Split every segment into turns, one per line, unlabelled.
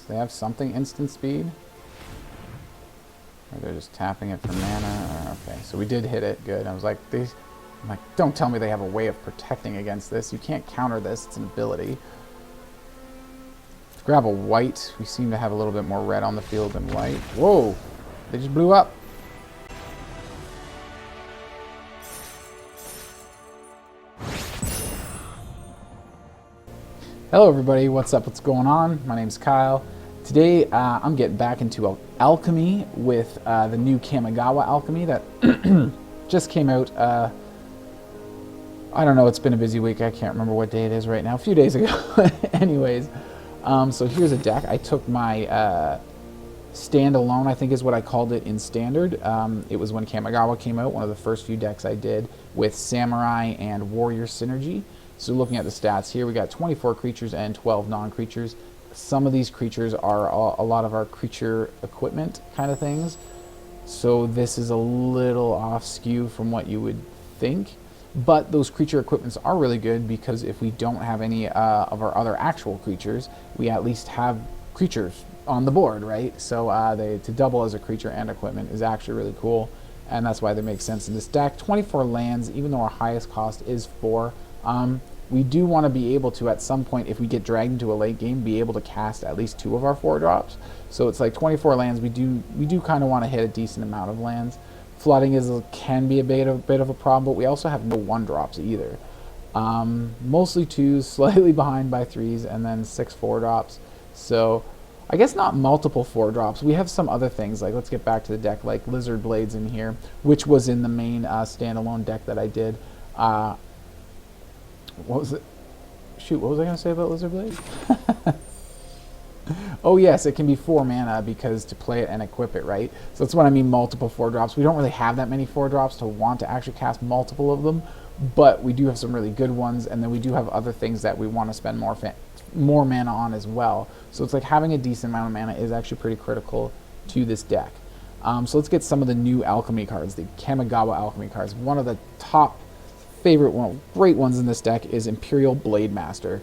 they have something instant speed. Or they're just tapping it for mana. Okay, so we did hit it. Good. I was like, I'm like, don't tell me they have a way of protecting against this. You can't counter this. It's an ability. Let's grab a white. We seem to have a little bit more red on the field than white. Whoa! They just blew up. Hello everybody, what's up, what's going on? My name's Kyle. Today I'm getting back into Alchemy with the new Kamigawa Alchemy that just came out, I don't know, it's been a busy week, I can't remember what day it is right now, a few days ago. Anyways, so here's a deck. I took my standalone, I think is what I called it in Standard. It was when Kamigawa came out, one of the first few decks I did with Samurai and Warrior Synergy. So looking at the stats here, we got 24 creatures and 12 non-creatures. Some of these creatures are a lot of our creature equipment kind of things. So this is a little off skew from what you would think. But those creature equipments are really good because if we don't have any of our other actual creatures, we at least have creatures on the board, right? So to double as a creature and equipment is actually really cool. And that's why they make sense in this deck. 24 lands, even though our highest cost is 4. We do want to be able to, at some point, if we get dragged into a late game, be able to cast at least 2 of our 4 drops. So it's like 24 lands. We do kind of want to hit a decent amount of lands. Flooding can be a bit of a problem, but we also have no 1-drops either. Mostly 2s, slightly behind by 3s, and then 6 4-drops. So I guess not multiple 4-drops. We have some other things, like let's get back to the deck, like Lizard Blades in here, which was in the main standalone deck that I did. What was it? Shoot, what was I going to say about Lizard Blade? Oh yes, it can be 4 mana because to play it and equip it, right? So that's what I mean, multiple 4-drops. We don't really have that many 4-drops to want to actually cast multiple of them, but we do have some really good ones, and then we do have other things that we want to spend more mana on as well. So it's like having a decent amount of mana is actually pretty critical to this deck. So let's get some of the new Alchemy cards, the Kamigawa Alchemy cards. One of the top great ones in this deck is Imperial Blademaster.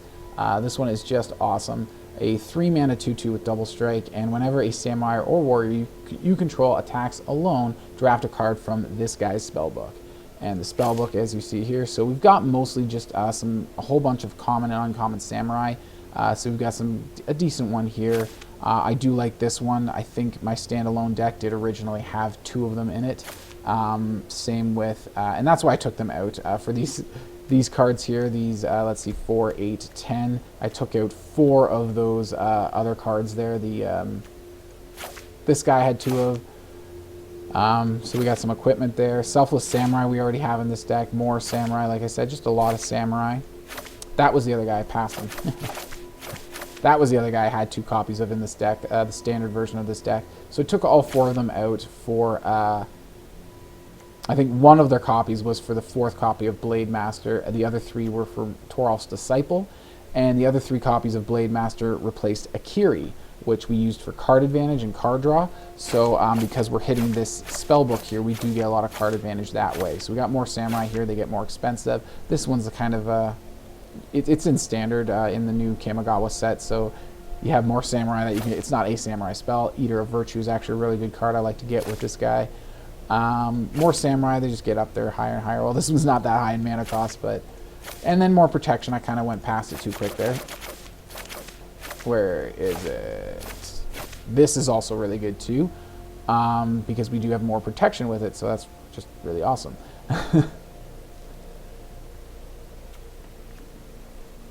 This one is just awesome. A 3-mana 2/2 with double strike, and whenever a samurai or warrior you control attacks alone, draft a card from this guy's spellbook. And the spellbook, as you see here, so we've got mostly just a whole bunch of common and uncommon samurai. So we've got a decent one here. I do like this one. I think my standalone deck did originally have 2 of them in it. Same with, and that's why I took them out. For these cards here, let's see, 4, 8, 10. I took out 4 of those other cards there. This guy had 2 of. So we got some equipment there. Selfless Samurai we already have in this deck. More Samurai, like I said, just a lot of Samurai. That was the other guy, I passed him. That was the other guy I had 2 copies of in this deck, the standard version of this deck. So I took all 4 of them out for, I think one of their copies was for the 4th copy of Blademaster. The other 3 were for Toralf's Disciple. And the other 3 copies of Blademaster replaced Akiri, which we used for card advantage and card draw. So because we're hitting this spellbook here, we do get a lot of card advantage that way. So we got more Samurai here. They get more expensive. This one's a kind of, it's in Standard in the new Kamigawa set. So you have more Samurai that you can get. It's not a Samurai spell. Eater of Virtue is actually a really good card I like to get with this guy. More Samurai, they just get up there higher and higher. Well, this one's not that high in mana cost, but... And then more protection. I kind of went past it too quick there. Where is it? This is also really good too, because we do have more protection with it, so that's just really awesome.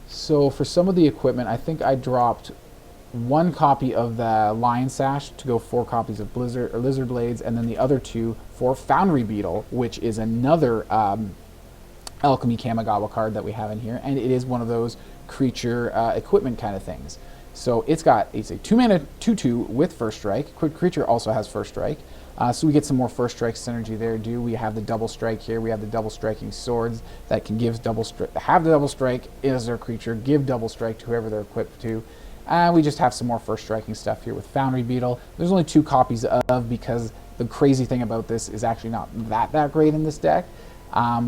So for some of the equipment, I think I dropped 1 copy of the Lion Sash to go 4 copies of Lizard Blades, and then the other 2 for Foundry Beetle, which is another Alchemy Kamigawa card that we have in here, and it is one of those creature equipment kind of things. So it's a 2-mana 2/2 with First Strike. Creature also has First Strike. So we get some more First Strike synergy there. We have the double strike here. We have the double striking swords that can give double strike. Have the double strike as their creature. Give double strike to whoever they're equipped to. We just have some more first striking stuff here with Foundry Beetle. There's only 2 copies of, because the crazy thing about this is actually not that great in this deck.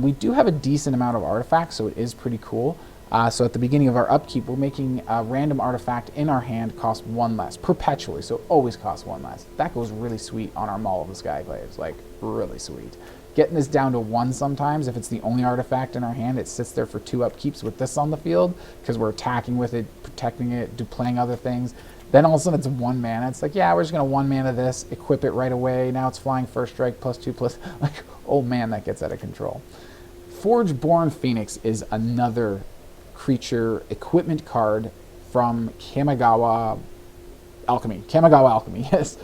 We do have a decent amount of artifacts, so it is pretty cool. So at the beginning of our upkeep, we're making a random artifact in our hand cost 1 less, perpetually, so always costs 1 less. That goes really sweet on our Maul of the Skyclaves, like, really sweet. Getting this down to 1 sometimes, if it's the only artifact in our hand, it sits there for 2 upkeeps with this on the field, because we're attacking with it, protecting it, playing other things. Then all of a sudden it's 1 mana. It's like, yeah, we're just going to 1 mana this, equip it right away. Now it's flying first strike, +2, like, oh man, that gets out of control. Forgeborn Phoenix is another creature equipment card from Kamigawa Alchemy. Kamigawa Alchemy, yes.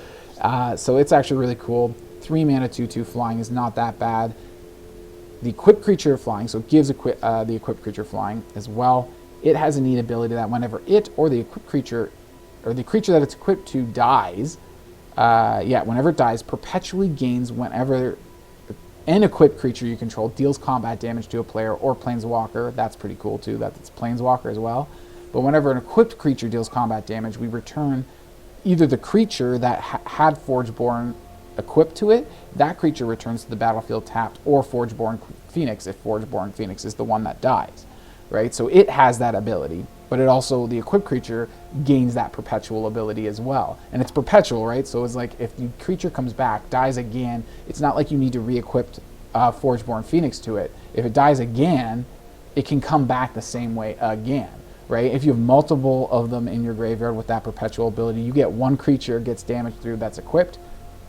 So it's actually really cool. 3 mana, 2/2 flying is not that bad. The equipped creature flying, so it gives the equipped creature flying as well. It has a neat ability that whenever it or the equipped creature, or the creature that it's equipped to dies, whenever it dies, perpetually gains whenever an equipped creature you control deals combat damage to a player or planeswalker. That's pretty cool too, that it's planeswalker as well. But whenever an equipped creature deals combat damage, we return either the creature that had Forgeborn equipped to it, that creature returns to the battlefield tapped, or Forgeborn Phoenix if Forgeborn Phoenix is the one that dies, right? So it has that ability, but it also, the equipped creature gains that perpetual ability as well. And it's perpetual, right? So it's like if the creature comes back, dies again, it's not like you need to re-equip Forgeborn Phoenix to it. If it dies again, it can come back the same way again, right? If you have multiple of them in your graveyard with that perpetual ability, you get 1 creature gets damaged through that's equipped,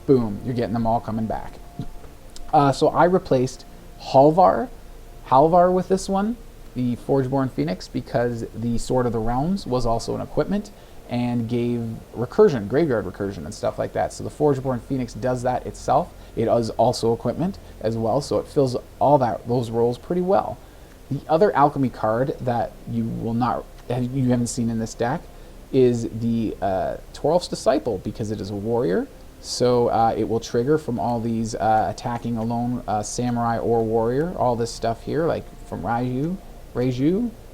boom, you're getting them all coming back. So I replaced Halvar with this one, the Forgeborn Phoenix, because the Sword of the Realms was also an equipment and gave recursion, graveyard recursion and stuff like that. So the Forgeborn Phoenix does that itself. It is also equipment as well, so it fills all those roles pretty well. The other alchemy card that you haven't seen in this deck is the Toralf's Disciple, because it is a warrior. So it will trigger from all these attacking alone samurai or warrior, all this stuff here, like from Raiyuu.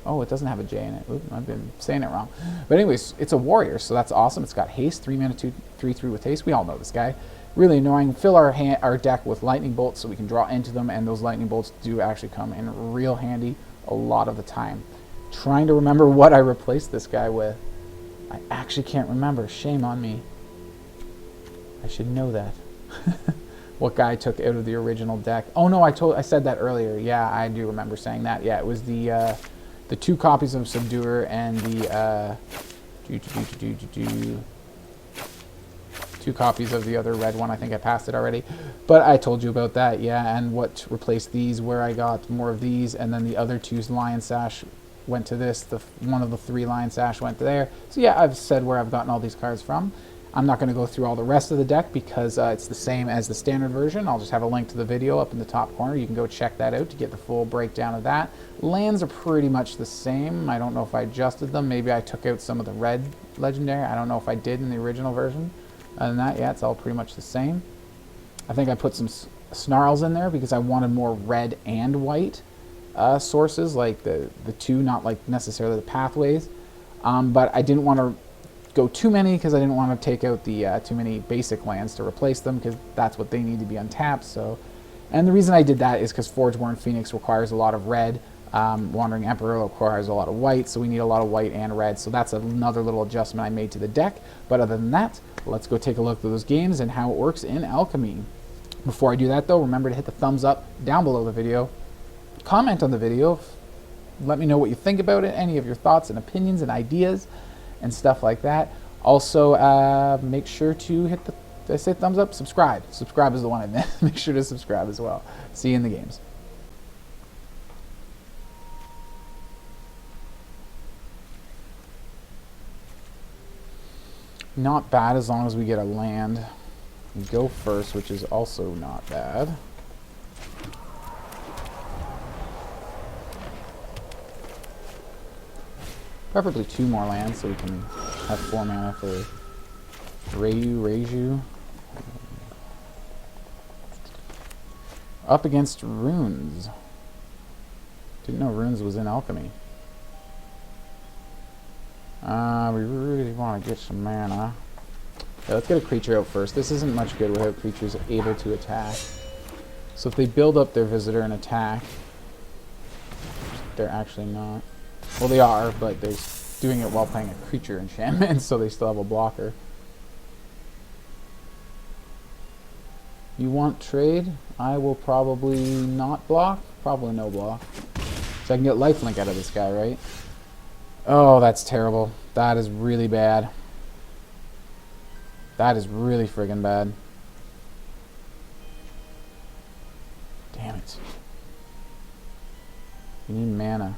Oh, it doesn't have a J in it. Oops, I've been saying it wrong. But anyways, it's a warrior, so that's awesome. It's got haste, 3 mana, 3/3 with haste. We all know this guy. Really annoying. Fill our deck with lightning bolts so we can draw into them, and those lightning bolts do actually come in real handy a lot of the time. Trying to remember what I replaced this guy with. I actually can't remember. Shame on me. I should know that. What guy I took out of the original deck. Oh no, I said that earlier. Yeah, I do remember saying that. Yeah, it was the 2 copies of Subduer and the 2 copies of the other red one. I think I passed it already. But I told you about that, yeah, and what replaced these, where I got more of these, and then the other 2 Lion Sash went to this. One of the 3 Lion Sash went to there. So yeah, I've said where I've gotten all these cards from. I'm not going to go through all the rest of the deck because it's the same as the standard version. I'll just have a link to the video up in the top corner. You can go check that out to get the full breakdown of that. Lands are pretty much the same. I don't know if I adjusted them. Maybe I took out some of the red legendary. I don't know if I did in the original version. Other than that, yeah, it's all pretty much the same. I think I put some snarls in there because I wanted more red and white sources, like the 2, not like necessarily the pathways. But I didn't want to go too many because I didn't want to take out the too many basic lands to replace them, because that's what they need to be untapped. So, and the reason I did that is because Forgeborn Phoenix requires a lot of red. Wandering Emperor requires a lot of white, so we need a lot of white and red. So that's another little adjustment I made to the deck. But other than that, let's go take a look at those games and how it works in Alchemy. Before I do that though, remember to hit the thumbs up down below the video. Comment on the video. Let me know what you think about it, any of your thoughts and opinions and ideas and stuff like that. Also, make sure to hit the, did I say thumbs up? Subscribe. Subscribe is the one I meant. Make sure to subscribe as well. See you in the games. Not bad as long as we get a land. We go first, which is also not bad. Preferably 2 more lands so we can have 4 mana for Raiyuu. Up against Runes. Didn't know Runes was in Alchemy. We really want to get some mana. Yeah, let's get a creature out first. This isn't much good without creatures able to attack. So if they build up their visitor and attack, they're actually not. Well, they are, but they're doing it while playing a creature enchantment, so they still have a blocker. You want trade? I will probably not block. Probably no block. So I can get lifelink out of this guy, right? Oh, that's terrible. That is really bad. That is really friggin' bad. Damn it. You need mana.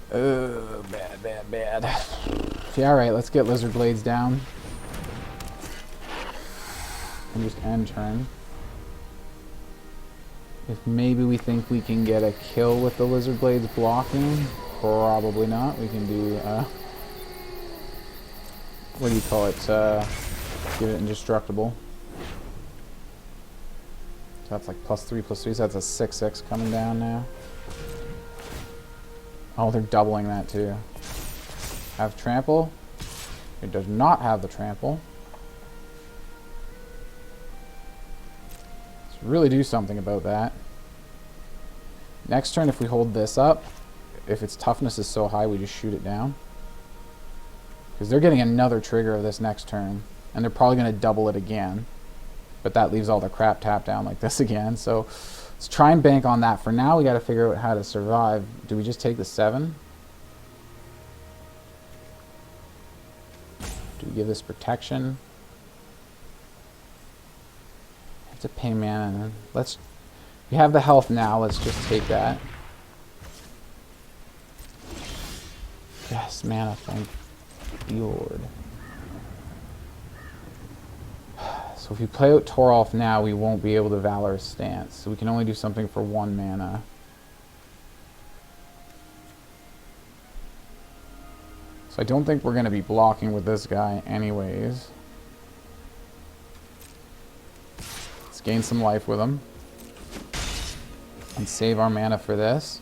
Bad, bad, bad. Yeah, alright, let's get Lizard Blades down. And just end turn. If maybe we think we can get a kill with the Lizard Blades blocking, probably not. We can do, what do you call it? Give it indestructible. So that's like +3/+3, so that's a 6/6 coming down now. Oh, they're doubling that too. Have trample. It does not have the trample. Let's really do something about that. Next turn, if we hold this up, if its toughness is so high, we just shoot it down. Because they're getting another trigger of this next turn. And they're probably going to double it again. But that leaves all the crap tapped down like this again. So let's try and bank on that. For now, we got to figure out how to survive. Do we just take the 7? Do we give this protection? Have to pay mana. Let's. We have the health now. Let's just take that. Yes, mana. Thank the Lord. So if we play out Toralf now, we won't be able to Valorous Stance. So we can only do something for 1 mana. So I don't think we're going to be blocking with this guy anyways. Let's gain some life with him. And save our mana for this.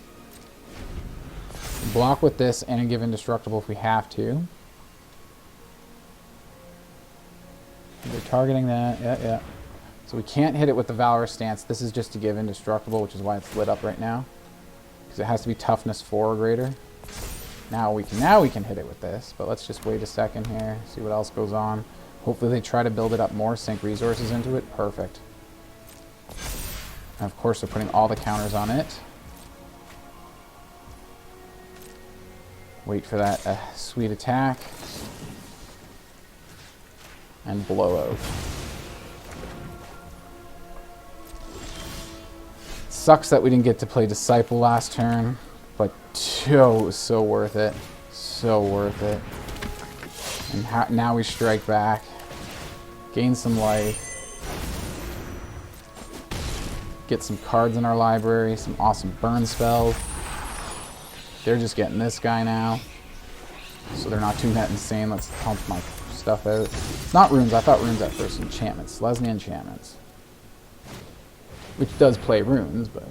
Block with this and give indestructible if we have to. They're targeting that. Yeah. So we can't hit it with the Valorous Stance. This is just to give indestructible, which is why it's lit up right now. Because it has to be toughness 4 or greater. Now we can hit it with this, but let's just wait a second here, see what else goes on. Hopefully they try to build it up more, sink resources into it. Perfect. And of course they're putting all the counters on it. Wait for that sweet attack. And blow out. Sucks that we didn't get to play Disciple last turn, but so worth it. So worth it. And now we strike back. Gain some life. Get some cards in our library, some awesome burn spells. They're just getting this guy now. So they're not too that insane. Let's pump my stuff out. It's not runes. I thought runes at first. Enchantments. Lesney enchantments. Which does play runes, but...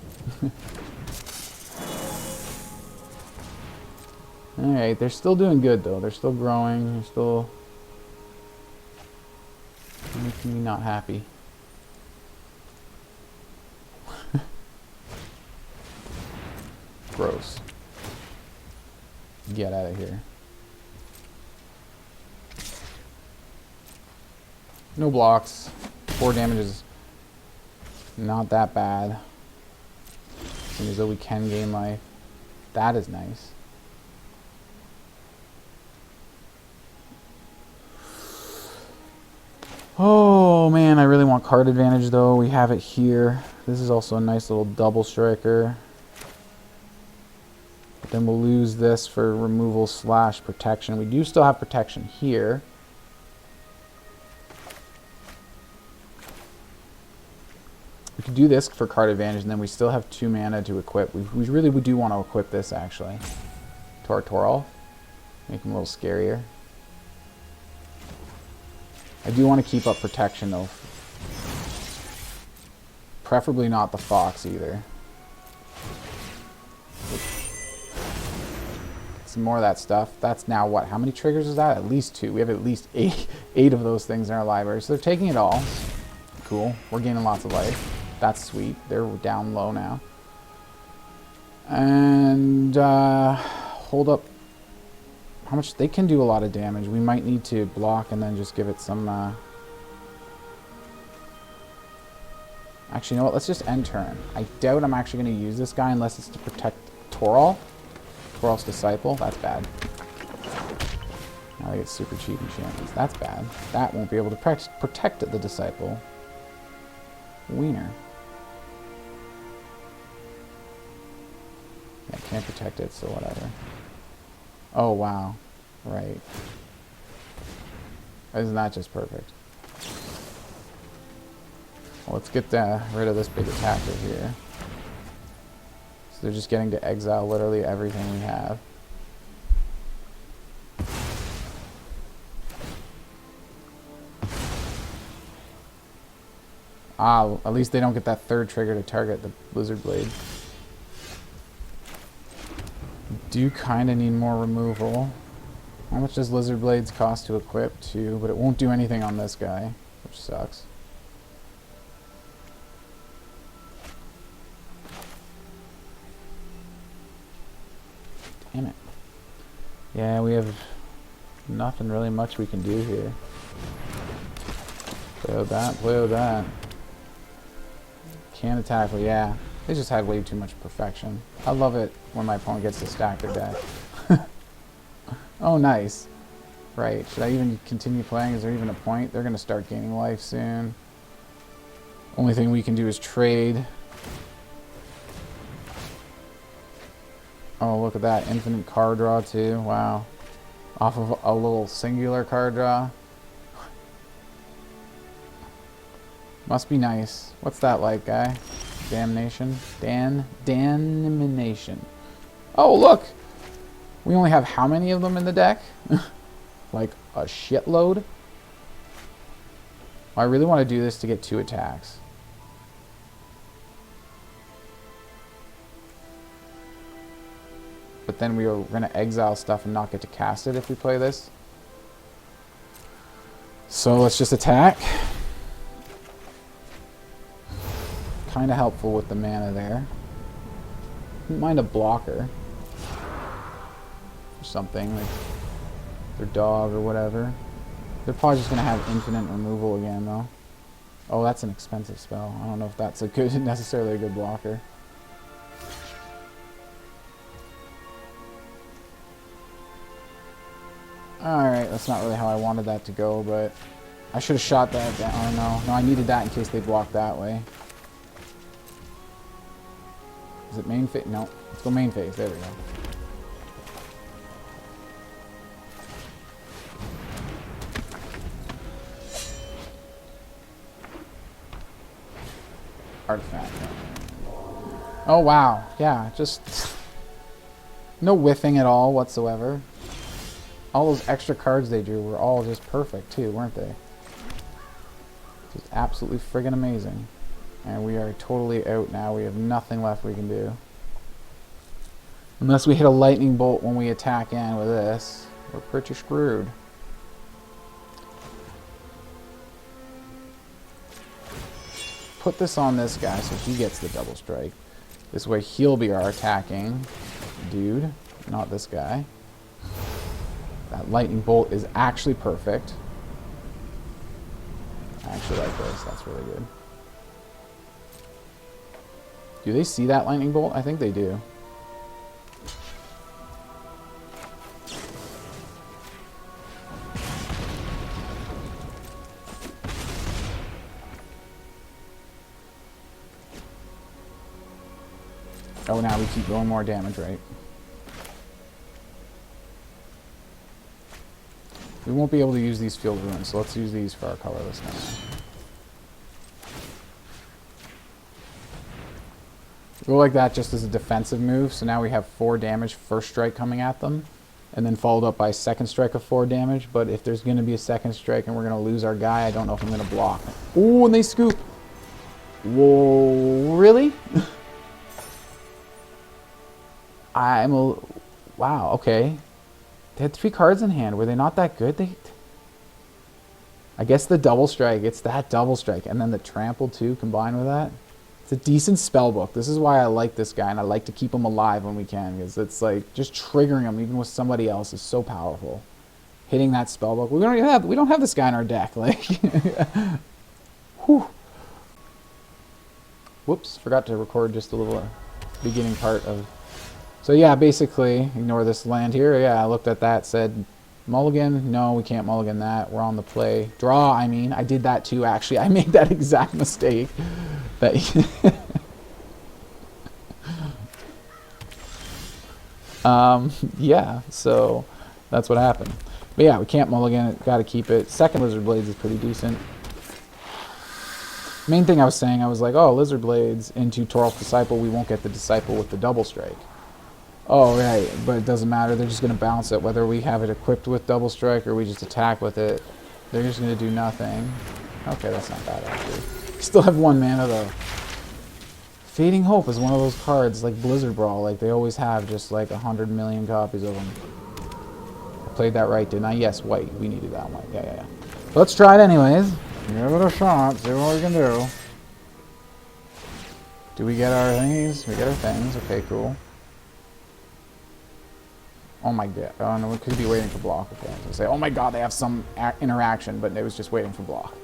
Alright, they're still doing good though. They're still growing. They're still... making me not happy. Gross. Get out of here. No blocks. 4 damage is not that bad. Seems as though we can gain life. That is nice. Oh man, I really want card advantage though. We have it here. This is also a nice little double striker. But then we'll lose this for removal / protection. We do still have protection here. We could do this for card advantage, and then we still have 2 mana to equip. We really do want to equip this, actually, to our Toralf. Make him a little scarier. I do want to keep up protection, though. Preferably not the Fox, either. Some more of that stuff. That's now what? How many triggers is that? At least 2. We have at least 8 of those things in our library, so they're taking it all. Cool. We're gaining lots of life. That's sweet. They're down low now. And hold up. How much? They can do a lot of damage. We might need to block and then just give it some... Actually, you know what? Let's just end turn. I doubt I'm actually going to use this guy unless it's to protect Toralf. Toralf's Disciple. That's bad. Now they get super cheap enchantments. That's bad. That won't be able to protect the Disciple. Wiener. Yeah, can't protect it, so whatever. Oh, wow. Right. Isn't that just perfect? Well, let's get rid of this big attacker here. So they're just getting to exile literally everything we have. Ah, at least they don't get that third trigger to target the Blizzard Blade. Do kind of need more removal. How much does Lizard Blades cost to equip? 2, but it won't do anything on this guy, which sucks. Damn it. Yeah, we have nothing really much we can do here. Play with that, play with that. Can't attack, but yeah. They just had way too much perfection. I love it when my opponent gets to stack their deck. Oh, nice. Right. Should I even continue playing? Is there even a point? They're going to start gaining life soon. Only thing we can do is trade. Oh, look at that. Infinite card draw, too. Wow. Off of a little singular card draw. Must be nice. What's that like, guy? Damnation? Damnation. Oh, look! We only have how many of them in the deck? Like a shitload? I really want to do this to get 2 attacks. But then we are going to exile stuff and not get to cast it if we play this. So let's just attack. Kind of helpful with the mana there. Wouldn't mind a blocker. Or something, like their dog or whatever. They're probably just going to have infinite removal again, though. Oh, that's an expensive spell. I don't know if that's a good, necessarily a good blocker. Alright, that's not really how I wanted that to go, but I should have shot that down. Oh, no. No, I needed that in case they blocked that way. Is it main phase? No. Let's go main phase. There we go. Artifact. Oh, wow. Yeah, just no whiffing at all whatsoever. All those extra cards they drew were all just perfect, too, weren't they? Just absolutely friggin' amazing. And we are totally out now. We have nothing left we can do. Unless we hit a lightning bolt when we attack in with this, we're pretty screwed. Put this on this guy so he gets the double strike. This way he'll be our attacking dude, not this guy. That lightning bolt is actually perfect. I actually like this. That's really good. Do they see that lightning bolt? I think they do. Oh, now we keep going more damage, right? We won't be able to use these field ruins, so let's use these for our colorless now. Go like that just as a defensive move, so now we have 4 damage first strike coming at them, and then followed up by second strike of 4 damage, but if there's going to be a second strike and we're going to lose our guy, I don't know if I'm going to block. Ooh, and they scoop! Whoa, really? Wow, okay. They had 3 cards in hand. Were they not that good? I guess the double strike, it's that double strike, and then the trample too combined with that. It's a decent spell book. This is why I like this guy, and I like to keep him alive when we can, because it's like just triggering him even with somebody else is so powerful. Hitting that spell book. We don't have this guy in our deck. Like, whew. Whoops, forgot to record just a little beginning part of. So yeah, basically ignore this land here. Yeah, I looked at that, said mulligan. No, we can't mulligan that. We're on the play. Draw. I mean, I did that too. Actually, I made that exact mistake. That. Yeah. So that's what happened. But yeah, we can't mulligan it. Got to keep it. Second Lizard Blades is pretty decent. Main thing I was saying, I was like, oh, Lizard Blades into Toralf Disciple, we won't get the Disciple with the double strike. Oh, right, but it doesn't matter. They're just going to bounce it, whether we have it equipped with double strike or we just attack with it. They're just going to do nothing. Okay, that's not bad, actually. Still have 1 mana, though. Fading Hope is one of those cards, like Blizzard Brawl, like they always have, just like 100 million copies of them. I played that right, didn't I? Yes, white. We needed that one. Yeah. So let's try it anyways. Give it a shot, see what we can do. Do we get our thingies? We get our things. Okay, cool. Oh my god. Oh no, we could be waiting for block. Okay, I was gonna say, oh my god, they have some interaction, but it was just waiting for block.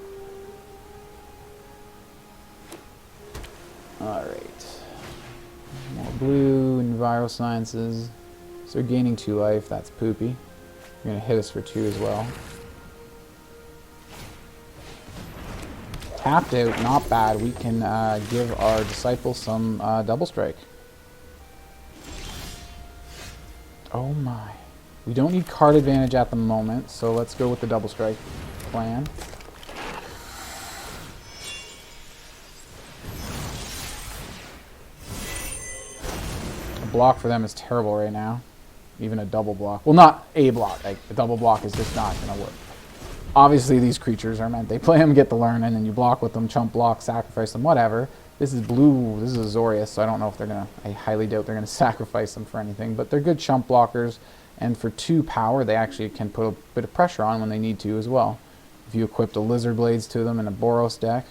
Alright. More blue, Enviro Sciences. So we're gaining 2 life, that's poopy. You're gonna hit us for 2 as well. Tapped out, not bad. We can give our Disciple some double strike. Oh my. We don't need card advantage at the moment, so let's go with the double strike plan. A block for them is terrible right now. Even a double block. Well, not a block. Like, a double block is just not going to work. Obviously, these creatures are meant. They play them, get the learn, and then you block with them, chump block, sacrifice them, whatever. This is blue. This is Azorius, so I don't know if they're going to... I highly doubt they're going to sacrifice them for anything. But they're good chump blockers, and for 2 power, they actually can put a bit of pressure on when they need to as well. If you equipped a Lizard Blades to them in a Boros deck,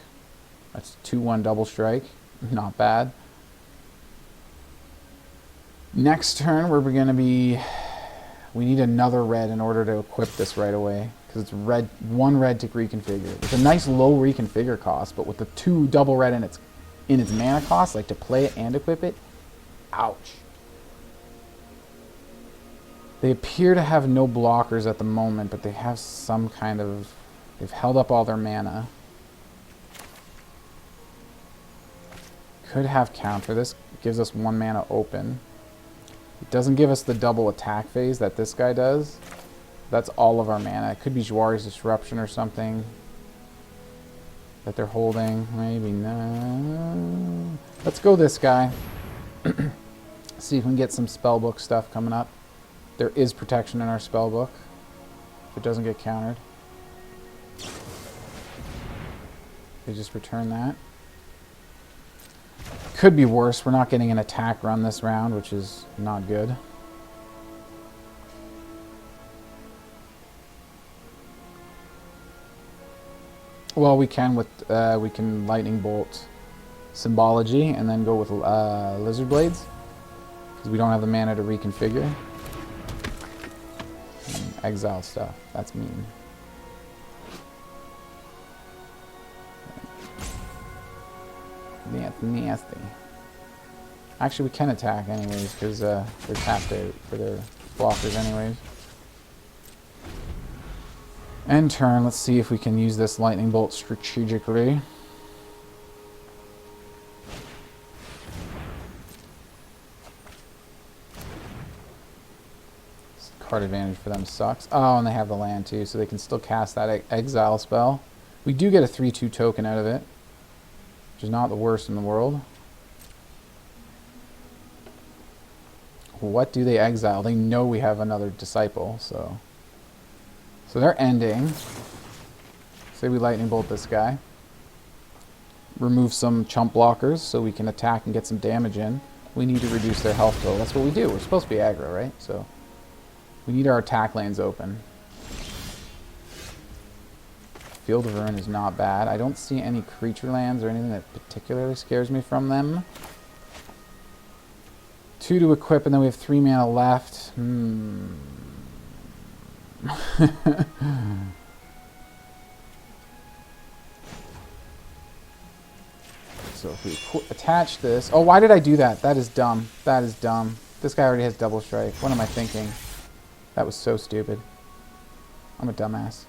that's 2-1 double strike. Not bad. Next turn, we're going to be... We need another red in order to equip this right away. Because it's red, 1 red to reconfigure. It's a nice low reconfigure cost, but with the 2 double red in its mana cost, like to play it and equip it, ouch. They appear to have no blockers at the moment, but they have some kind of... They've held up all their mana. Could have counter. This gives us 1 mana open. It doesn't give us the double attack phase that this guy does. That's all of our mana. It could be Jwari's Disruption or something that they're holding. Maybe no. Let's go this guy. See if we can get some spellbook stuff coming up. There is protection in our spellbook if it doesn't get countered. They just return that. Could be worse. We're not getting an attack run this round, which is not good. Well, we can with we can Lightning Bolt Symbology and then go with Lizard Blades because we don't have the mana to reconfigure. And exile stuff. That's mean. That's nasty. Actually, we can attack anyways because they're tapped out for their blockers anyways. End turn, let's see if we can use this Lightning Bolt strategically. This card advantage for them sucks. Oh, and they have the land too, so they can still cast that exile spell. We do get a 3/2 token out of it, which is not the worst in the world. What do they exile? They know we have another Disciple, so... So they're ending. Say we Lightning Bolt this guy. Remove some chump blockers so we can attack and get some damage in. We need to reduce their health total. That's what we do. We're supposed to be aggro, right? So we need our attack lanes open. Field of Ruin is not bad. I don't see any creature lands or anything that particularly scares me from them. 2 to equip, and then we have 3 mana left. So if we attach this... Oh, why did I do that? That is dumb. That is dumb. This guy already has double strike. What am I thinking? That was so stupid. I'm a dumbass.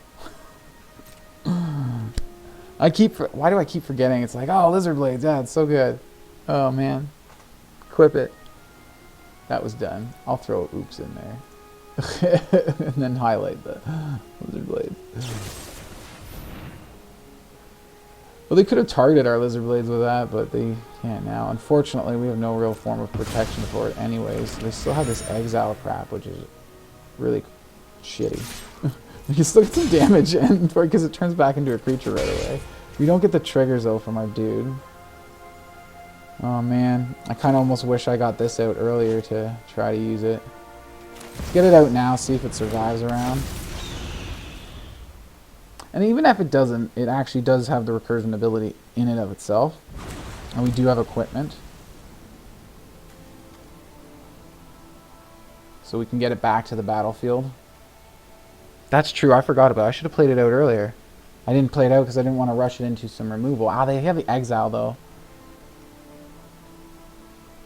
Why do I keep forgetting? It's like, oh, Lizard Blades. Yeah, it's so good. Oh, man. Equip it. That was done. I'll throw oops in there. And then highlight the Lizard Blades. Well, they could have targeted our Lizard Blades with that, but they can't now. Unfortunately, we have no real form of protection for it anyways. They still have this exile crap, which is really shitty. We can still get some damage in, because it turns back into a creature right away. We don't get the triggers, though, from our dude. Oh, man. I kind of almost wish I got this out earlier to try to use it. Let's get it out now, see if it survives around. And even if it doesn't, it actually does have the recursion ability in and of itself. And we do have equipment. So we can get it back to the battlefield. That's true, I forgot about it. I should have played it out earlier. I didn't play it out because I didn't want to rush it into some removal. Ah, they have the exile though.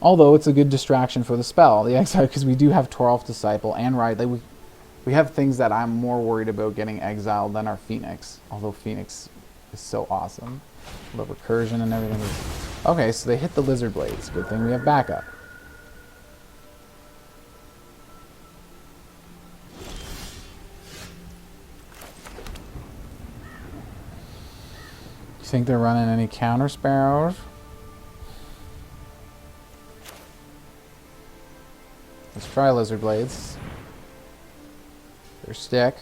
Although it's a good distraction for the spell. The exile, because we do have Toralf Disciple and Raiyuu. We have things that I'm more worried about getting exiled than our Phoenix. Although Phoenix is so awesome. The recursion and everything is... Okay, so they hit the Lizard Blades. Good thing we have backup. You think they're running any counter sparrows? Let's try Lizard Blades. Their stick.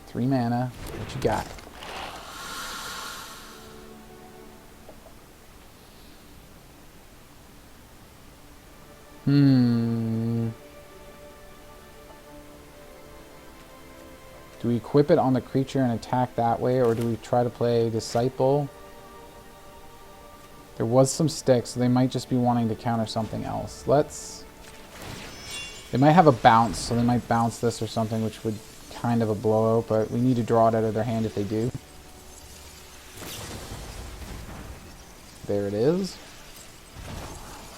3 mana. What you got? Do we equip it on the creature and attack that way, or do we try to play Disciple? There was some sticks, so they might just be wanting to counter something else. They might have a bounce, so they might bounce this or something, which would kind of a blowout, but we need to draw it out of their hand if they do. There it is.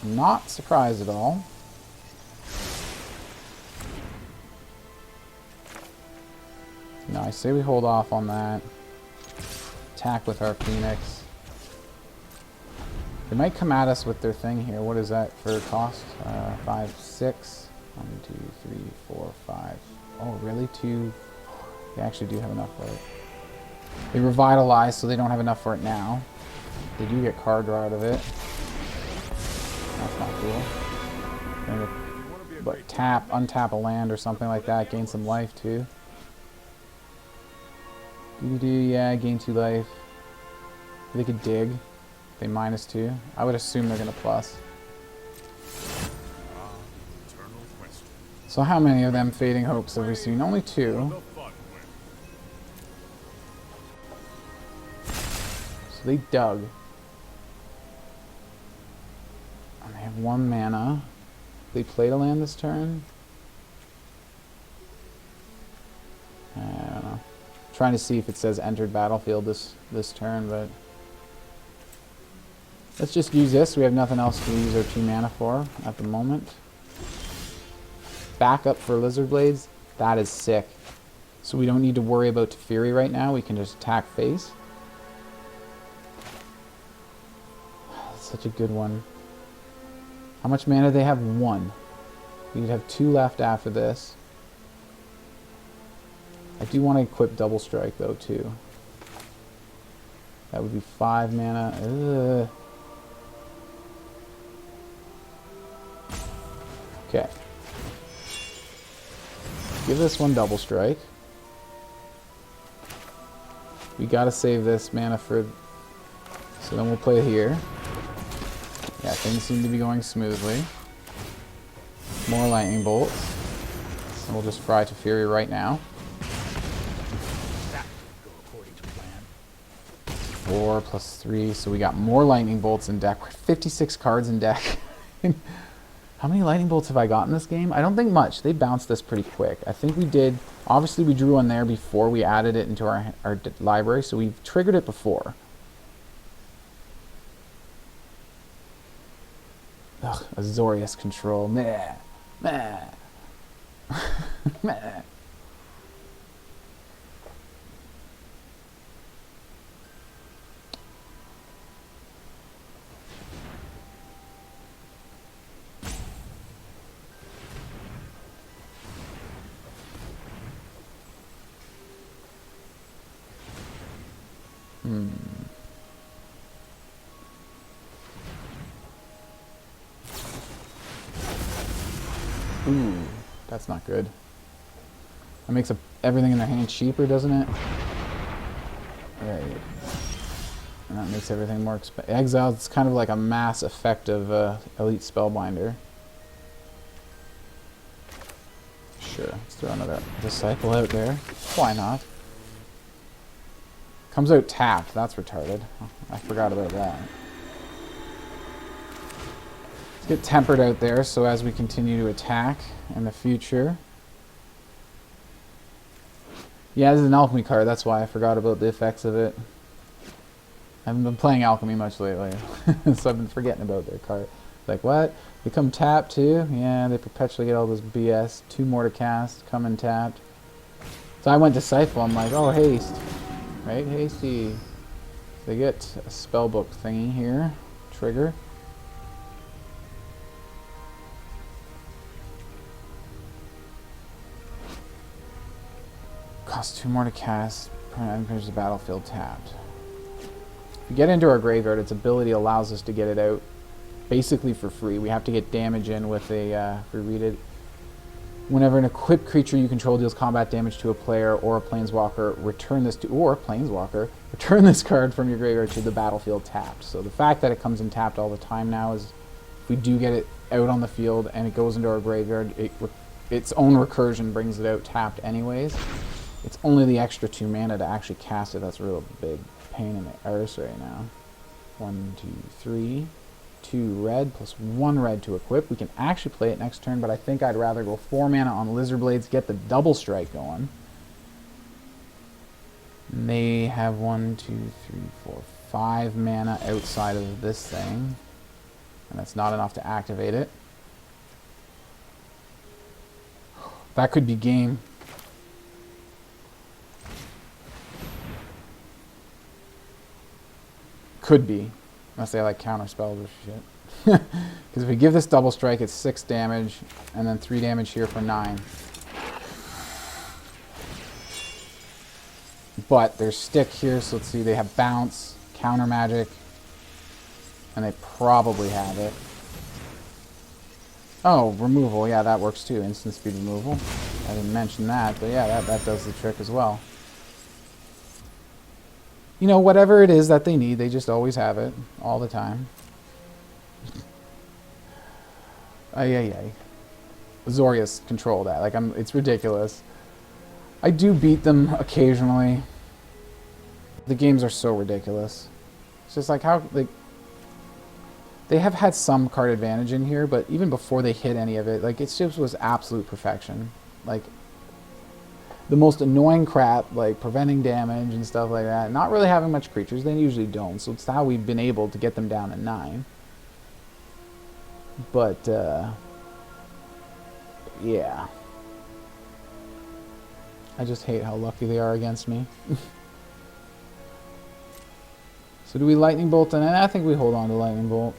Not surprised at all. No, I say we hold off on that. Attack with our Phoenix. They might come at us with their thing here. What is that for cost? 5, 6. 1, 2, 3, 4, 5. Oh, really? 2. They actually do have enough for it. They revitalize, so they don't have enough for it now. They do get card draw out of it. That's not cool. But untap a land or something like that. Gain some life too. Yeah, gain 2 life. They could dig. They -2. I would assume they're gonna plus. So how many of them Fading Hopes have we seen? Only 2. So they dug. And they have 1 mana. They played a land this turn? I don't know. Trying to see if it says entered battlefield this turn, but let's just use this. We have nothing else to use our 2 mana for at the moment. Backup for Lizard Blades. That is sick. So we don't need to worry about Teferi right now. We can just attack face. Such a good one. How much mana do they have? 1. We'd have 2 left after this. I do want to equip Double Strike though too. That would be 5 mana. Ugh. Okay. Give this one Double Strike. We gotta save this mana for... So then we'll play it here. Yeah, things seem to be going smoothly. More lightning bolts. And we'll just fry to Fury right now. 4 plus 3, so we got more lightning bolts in deck. We're 56 cards in deck. How many lightning bolts have I got in this game? I don't think much. They bounced this pretty quick. I think we did. Obviously, we drew one there before we added it into our library, so we've triggered it before. Ugh, Azorius control. Meh. Meh. Meh. Ooh, that's not good. That makes everything in their hand cheaper, doesn't it? Right. And that makes everything more expensive. Exile, it's kind of like a mass effective elite spellbinder. Sure, let's throw another disciple out there. Why not? Comes out tapped. That's retarded. I forgot about that. Let's get tempered out there so as we continue to attack in the future. Yeah, this is an alchemy card. That's why I forgot about the effects of it. I haven't been playing alchemy much lately, so I've been forgetting about their card. Like, what? They come tapped too? Yeah, they perpetually get all this BS. 2 more to cast, come in tapped. So I went to Disciple. I'm like, oh, haste. Right, hasty. They get a spellbook thingy here. Trigger. Costs 2 more to cast. Enters the battlefield tapped. If we get into our graveyard, its ability allows us to get it out basically for free. We have to get damage in with a, if we read it, whenever an equipped creature you control deals combat damage to a player or a planeswalker, return this card from your graveyard to the battlefield tapped. So the fact that it comes in tapped all the time now is, if we do get it out on the field and it goes into our graveyard, its own recursion brings it out tapped anyways. It's only the extra 2 mana to actually cast it that's a real big pain in the arse right now. 1, 2, 3. 2 red plus 1 red to equip. We can actually play it next turn, but I think I'd rather go 4 mana on Lizard Blades, get the double strike going. And they have 1, 2, 3, 4, 5 mana outside of this thing. And that's not enough to activate it. That could be game. Could be. Unless they like counter spells or shit. Because if we give this double strike, it's 6 damage, and then 3 damage here for 9. But there's stick here, so let's see, they have bounce, counter magic, and they probably have it. Oh, removal, yeah, that works too, instant speed removal. I didn't mention that, but yeah, that does the trick as well. You know, whatever it is that they need, they just always have it, all the time. Ay. Azorius control that. Like, it's ridiculous. I do beat them occasionally. The games are so ridiculous. It's just like how they have had some card advantage in here, but even before they hit any of it, like, it just was absolute perfection. Like, the most annoying crap, like preventing damage and stuff like that. Not really having much creatures. They usually don't. So it's how we've been able to get them down to 9. But, yeah. I just hate how lucky they are against me. So do we Lightning Bolt? And I think we hold on to Lightning Bolt.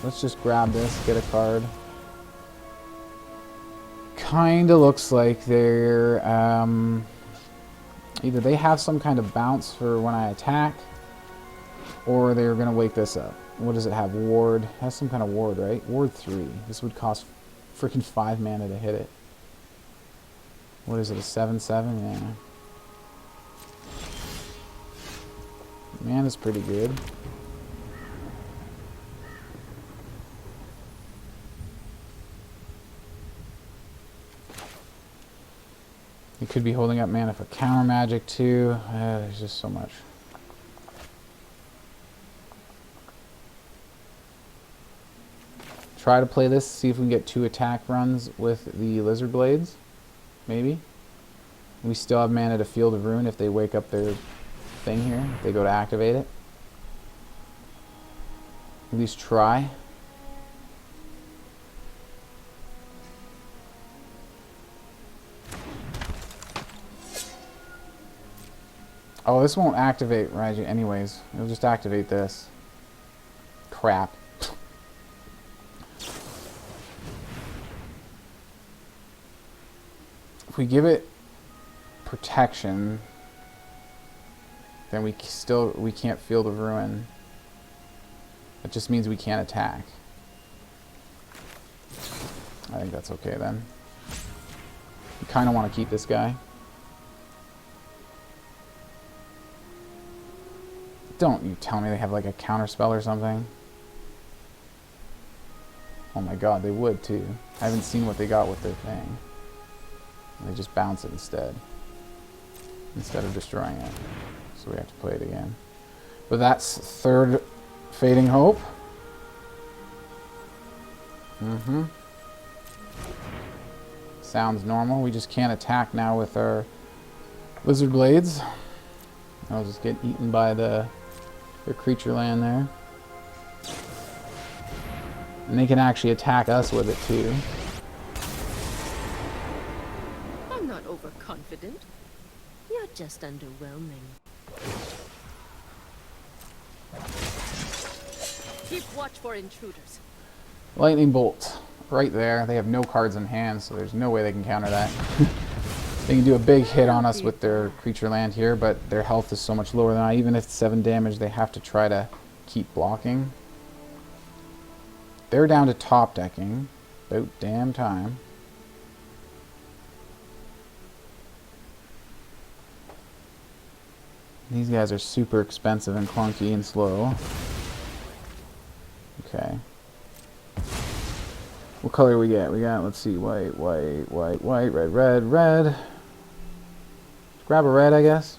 Let's just grab this, get a card. Kinda looks like they're either they have some kind of bounce for when I attack, or they're gonna wake this up. What does it have? Ward. It has some kind of ward, right? Ward 3. This would cost freaking 5 mana to hit it. What is it? A 7/7? Yeah. Mana's pretty good. You could be holding up mana for counter magic too. There's just so much. Try to play this, see if we can get 2 attack runs with the Lizard Blades. Maybe. We still have mana to Field of Ruin if they wake up their thing here, if they go to activate it. At least try. Oh, this won't activate Raiyuu anyways. It'll just activate this. Crap. If we give it protection, then we can't Field of Ruin. That just means we can't attack. I think that's okay then. We kind of want to keep this guy. Don't you tell me they have like a counter spell or something. Oh my god, they would too. I haven't seen what they got with their thing. They just bounce it instead of destroying it. So we have to play it again. But that's third Fading Hope. Sounds normal. We just can't attack now with our Lizard Blades. I'll just get eaten by their creature land there. And they can actually attack us with it too.
I'm not overconfident. You're just underwhelming. Keep watch for intruders.
Lightning Bolt. Right there. They have no cards in hand, so there's no way they can counter that. They can do a big hit on us with their creature land here, but their health is so much lower than I. Even if it's 7 damage, they have to try to keep blocking. They're down to top decking. About damn time. These guys are super expensive and clunky and slow. Okay. What color we get? We got, let's see, white, white, white, white, red, red, red. Let's grab a red, I guess.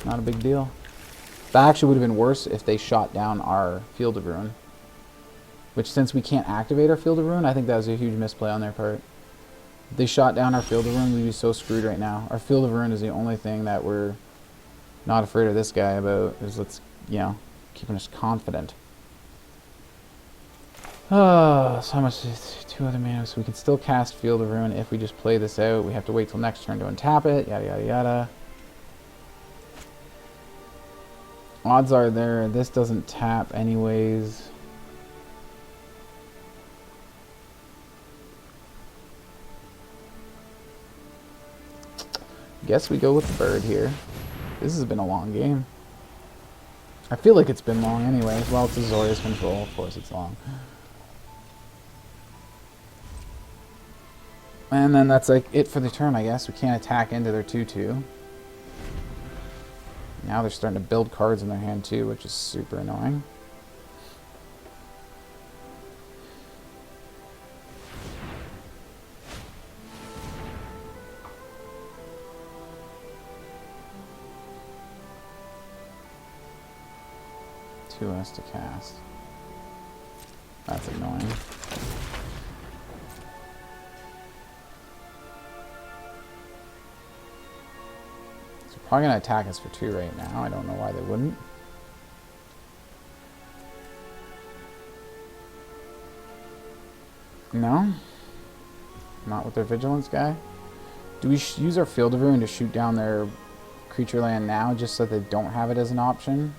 Not a big deal. That actually would have been worse if they shot down our Field of Ruin. Which, since we can't activate our Field of Ruin, I think that was a huge misplay on their part. If they shot down our Field of Ruin, we'd be so screwed right now. Our Field of Ruin is the only thing that we're not afraid of this guy about. Is let's, you know, keeping us confident. Oh, so how much is 2 other mana? So we can still cast Field of Ruin if we just play this out. We have to wait till next turn to untap it. Yada, yada, yada. Odds are this doesn't tap anyways. Guess we go with the bird here. This has been a long game. I feel like it's been long anyways. Well, it's Azorius control. Of course it's long. And then that's like it for the turn, I guess. We can't attack into their 2/2. Now they're starting to build cards in their hand too, which is super annoying. Two less to cast. That's annoying. Probably gonna attack us for 2 right now. I don't know why they wouldn't. No? Not with their Vigilance guy? Do we use our Field of Ruin to shoot down their creature land now just so they don't have it as an option?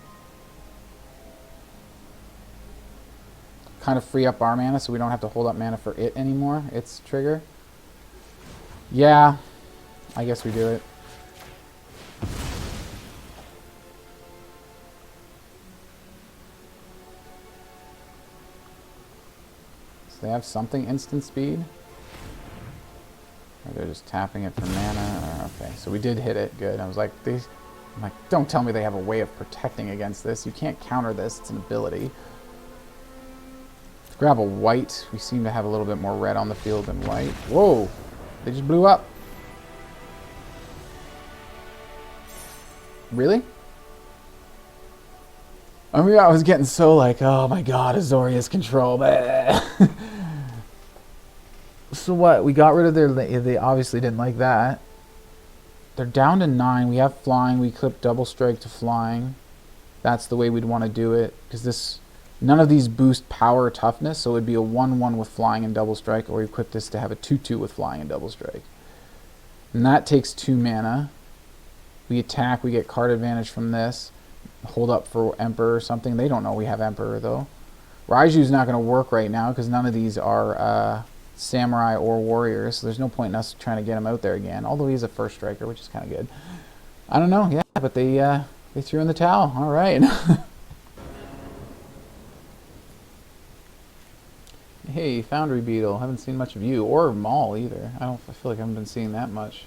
Kind of free up our mana so we don't have to hold up mana for it anymore, its trigger? Yeah, I guess we do it. They have something instant speed? Or they're just tapping it for mana? Or, okay, so we did hit it. Good. I was like, I'm like, don't tell me they have a way of protecting against this. You can't counter this. It's an ability. Let's grab a white. We seem to have a little bit more red on the field than white. Whoa! They just blew up. Really? I mean, I was getting so like, oh my god, Azorius control. So what? We got rid of their... They obviously didn't like that. They're down to 9. We have flying. We clip double strike to flying. That's the way we'd want to do it. Because this... None of these boost power or toughness, so it would be a 1-1 with flying and double strike, or we equip this to have a 2-2 with flying and double strike. And that takes 2 mana. We attack, we get card advantage from this. Hold up for Emperor or something. They don't know we have Emperor, though. Raiyuu's not going to work right now, because none of these are Samurai or Warriors, so there's no point in us trying to get him out there again, although he's a first striker, which is kind of good. I don't know, yeah, but they threw in the towel. All right. Hey, Foundry Beetle. Haven't seen much of you or Maul either. I feel like I haven't been seeing that much.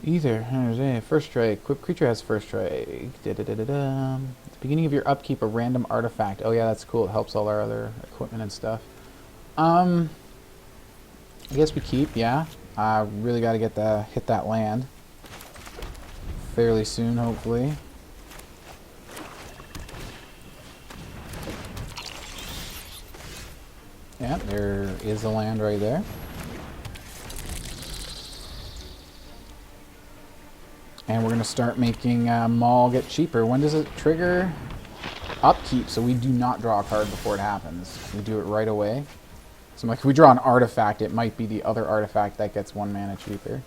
Either. First strike. Equipped creature has first strike. At the beginning of your upkeep, a random artifact. Oh yeah, that's cool. It helps all our other equipment and stuff. I guess we keep. Yeah. Really got to get hit that land fairly soon, hopefully. Yeah, there is a land right there. And we're going to start making Maul get cheaper. When does it trigger? Upkeep, so we do not draw a card before it happens. We do it right away. So I'm like, if we draw an artifact, it might be the other artifact that gets 1 mana cheaper.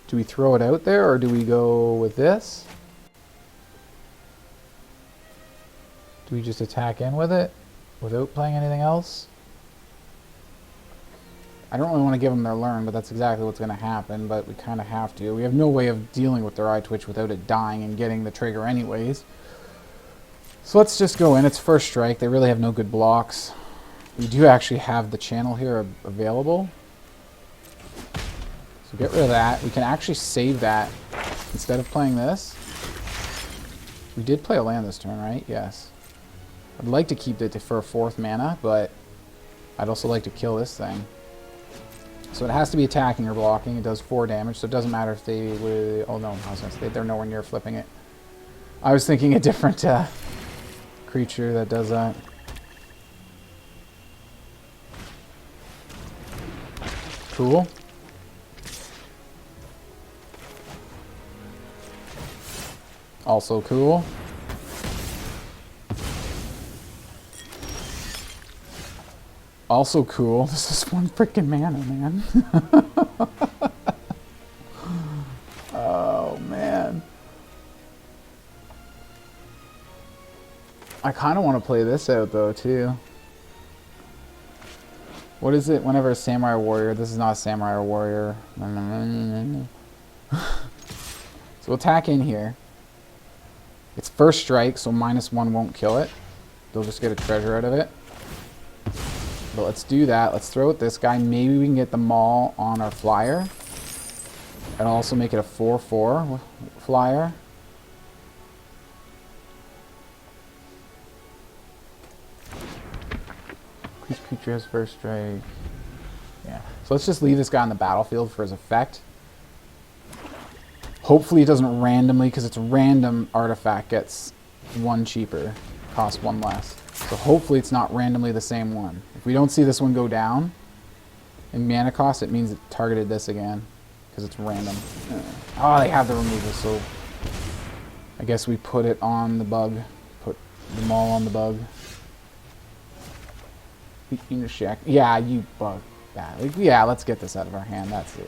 Do we throw it out there, or do we go with this? Do we just attack in with it without playing anything else? I don't really want to give them their learn, but that's exactly what's going to happen, but we kind of have to. We have no way of dealing with their Eye Twitch without it dying and getting the trigger anyways. So let's just go in. It's first strike. They really have no good blocks. We do actually have the channel here available. So get rid of that. We can actually save that instead of playing this. We did play a land this turn, right? Yes. I'd like to keep it for a 4th mana, but I'd also like to kill this thing. So it has to be attacking or blocking. It does 4 damage, so it doesn't matter if they would... Oh no, I was going to say they're nowhere near flipping it. I was thinking a different creature that does that. Cool. Also cool. Also cool. This is 1 freaking mana, man. Oh, man. I kind of want to play this out, though, too. What is it whenever a Samurai Warrior... This is not a Samurai or Warrior. So we'll attack in here. It's first strike, so -1 won't kill it. They'll just get a treasure out of it. But let's do that. Let's throw at this guy. Maybe we can get the Maul on our flyer. And also make it a 4/4 flyer. Each creature has first strike. Yeah. So let's just leave this guy on the battlefield for his effect. Hopefully it doesn't randomly, because it's a random artifact, gets 1 cheaper. Costs 1 less. So hopefully it's not randomly the same one. If we don't see this one go down in mana cost, it means it targeted this again, because it's random. Oh, they have the removal, so I guess we put it on the bug. Put the Maul on the bug. Yeah, you bug that. Like, yeah, let's get this out of our hand. That's a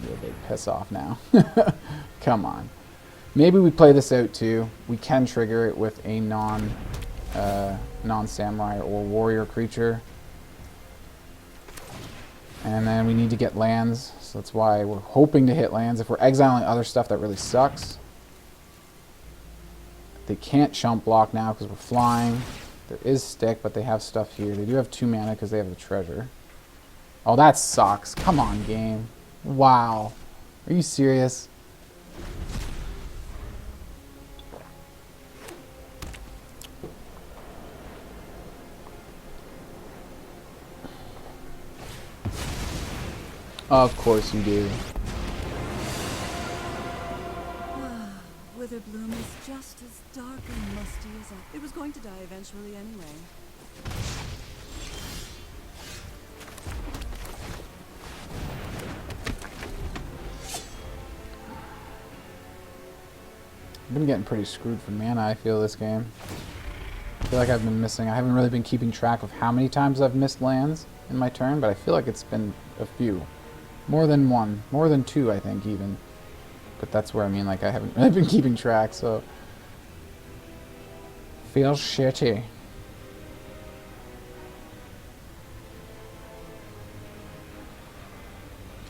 real big piss off now. Come on. Maybe we play this out too. We can trigger it with a non-samurai or warrior creature. And then we need to get lands, so that's why we're hoping to hit lands. If we're exiling other stuff, that really sucks. They can't chump block now because we're flying. There is stick, but they have stuff here. They do have 2 mana because they have the treasure. Oh, that sucks. Come on, game. Wow. Are you serious? Of course you do.
Witherbloom is just as dark and musty as it was going to die eventually anyway.
I've been getting pretty screwed for mana, I feel, this game. I feel like I've been missing. I haven't really been keeping track of how many times I've missed lands in my turn, but I feel like it's been a few. More than one. More than two, I think, even. But that's where I mean, like, I haven't really been keeping track, so... Feels shitty.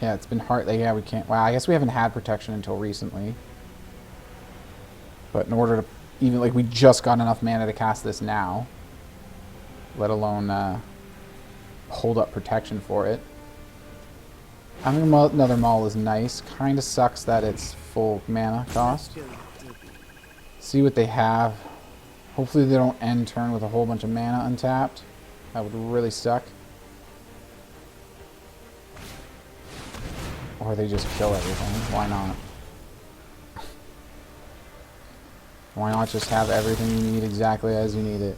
Yeah, it's been hard. Like, yeah, we can't... Wow, I guess we haven't had protection until recently. But in order to... Even, like, we just got enough mana to cast this now. Let alone, hold up protection for it. Having another Maul is nice. Kind of sucks that it's full mana cost. See what they have. Hopefully they don't end turn with a whole bunch of mana untapped. That would really suck. Or they just kill everything. Why not? Why not just have everything you need exactly as you need it?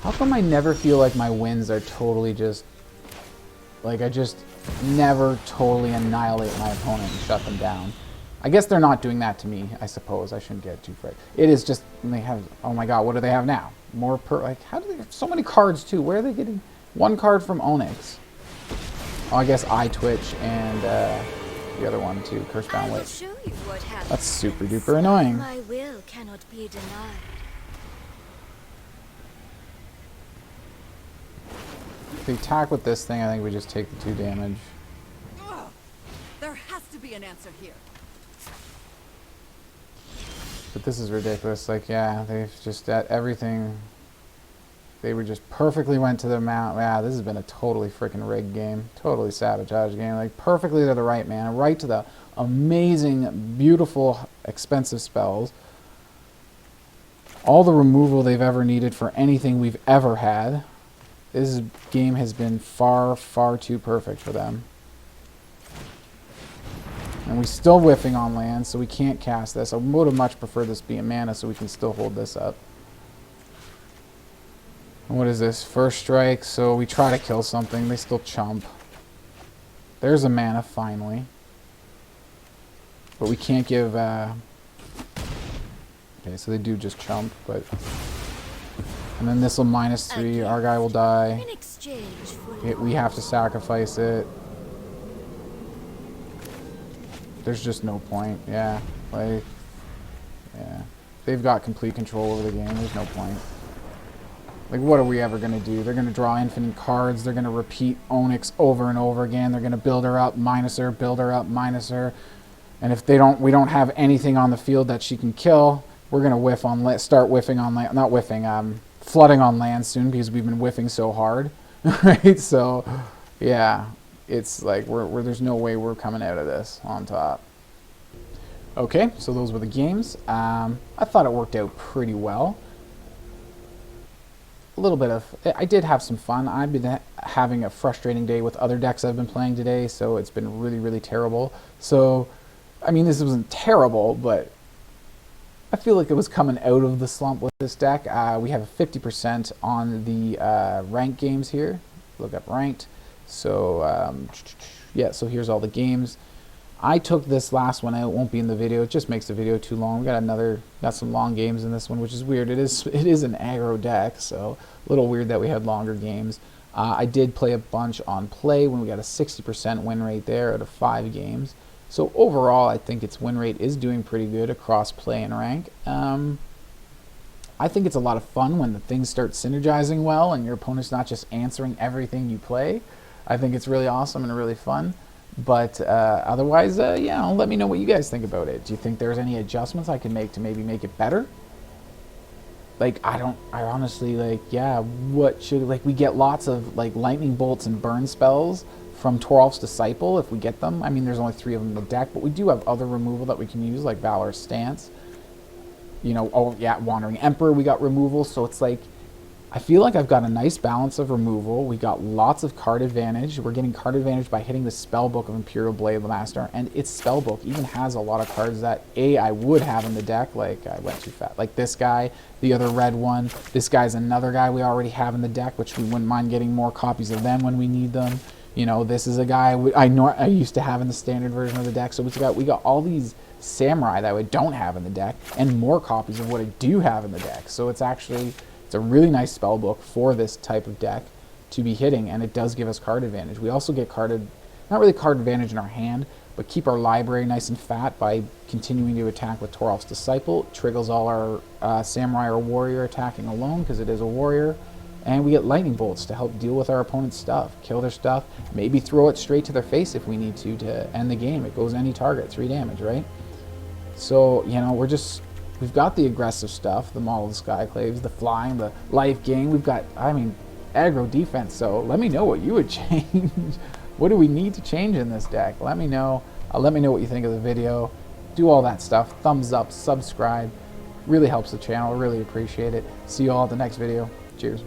How come I never feel like my wins are totally just... Like, I just never totally annihilate my opponent and shut them down? I guess they're not doing that to me, I suppose. I shouldn't get too frightened. It is just... They have... Oh my god, what do they have now? More per... Like, how do they have so many cards, too? Where are they getting... One card from Onyx. Oh, I guess Eye Twitch and, the other one, too. Cursebound Witch. That's super duper annoying.
My will cannot be denied.
If we attack with this thing, I think we just take the 2 damage.
Ugh, there has to be an answer here.
But this is ridiculous. Like, yeah, they've just at everything. They were just perfectly went to the mount. Yeah, this has been a totally freaking rigged game. Totally sabotage game. Like, perfectly to the right mana. Right to the amazing, beautiful, expensive spells. All the removal they've ever needed for anything we've ever had. This game has been far, far too perfect for them. And we're still whiffing on land, so we can't cast this. I would have much preferred this be a mana so we can still hold this up. And what is this? First strike, so we try to kill something. They still chump. There's a mana, finally. But we can't give... Okay, so they do just chump, but... And then this will -3. Our guy will die. We have to sacrifice it. There's just no point. Yeah, like, yeah. They've got complete control over the game. There's no point. Like, what are we ever going to do? They're going to draw infinite cards. They're going to repeat Onyx over and over again. They're going to build her up, minus her, build her up, minus her. And if we don't have anything on the field that she can kill, we're going to whiff on start whiffing on land. Not whiffing, flooding on land soon because we've been whiffing so hard. Right? So, yeah. It's like there's no way we're coming out of this on top. Okay, so those were the games. I thought it worked out pretty well. A little bit of... I did have some fun. I've been having a frustrating day with other decks I've been playing today, so it's been really, really terrible. So, I mean, this wasn't terrible, but I feel like it was coming out of the slump with this deck. We have a 50% on the ranked games here. Look up ranked. So, yeah, so here's all the games. I took this last one out. It won't be in the video. It just makes the video too long. We got some long games in this one, which is weird. It is an aggro deck, so a little weird that we had longer games. I did play a bunch on play when we got a 60% win rate there out of 5 games. So overall, I think its win rate is doing pretty good across play and rank. I think it's a lot of fun when the things start synergizing well and your opponent's not just answering everything you play. I think it's really awesome and really fun. But otherwise, yeah, let me know what you guys think about it. Do you think there's any adjustments I can make to maybe make it better? Like, I honestly, like, yeah, we get lots of, like, lightning bolts and burn spells from Toralf's Disciple if we get them. I mean, there's only 3 of them in the deck, but we do have other removal that we can use, like Valorous Stance. You know, oh, yeah, Wandering Emperor, we got removal, so it's like, I feel like I've got a nice balance of removal. We got lots of card advantage. We're getting card advantage by hitting the spellbook of Imperial Blademaster, and its spellbook even has a lot of cards that I would have in the deck. Like, I went too fast. Like this guy, the other red one. This guy's another guy we already have in the deck, which we wouldn't mind getting more copies of them when we need them. You know, this is a guy I used to have in the standard version of the deck. So we got all these samurai that we don't have in the deck, and more copies of what I do have in the deck. So it's a really nice spell book for this type of deck to be hitting, and it does give us card advantage. We also get not really card advantage in our hand, but keep our library nice and fat by continuing to attack with Toralf's Disciple. It triggers all our samurai or warrior attacking alone because it is a warrior. And we get lightning bolts to help deal with our opponent's stuff, kill their stuff, maybe throw it straight to their face if we need to end the game. It goes any target, 3 damage, right? So, you know, we've got the aggressive stuff, the Maul, the Skyclaves, the flying, the life gain. We've got, aggro defense. So let me know what you would change. What do we need to change in this deck? Let me know. Let me know what you think of the video. Do all that stuff. Thumbs up, subscribe. Really helps the channel. Really appreciate it. See you all at the next video. Cheers.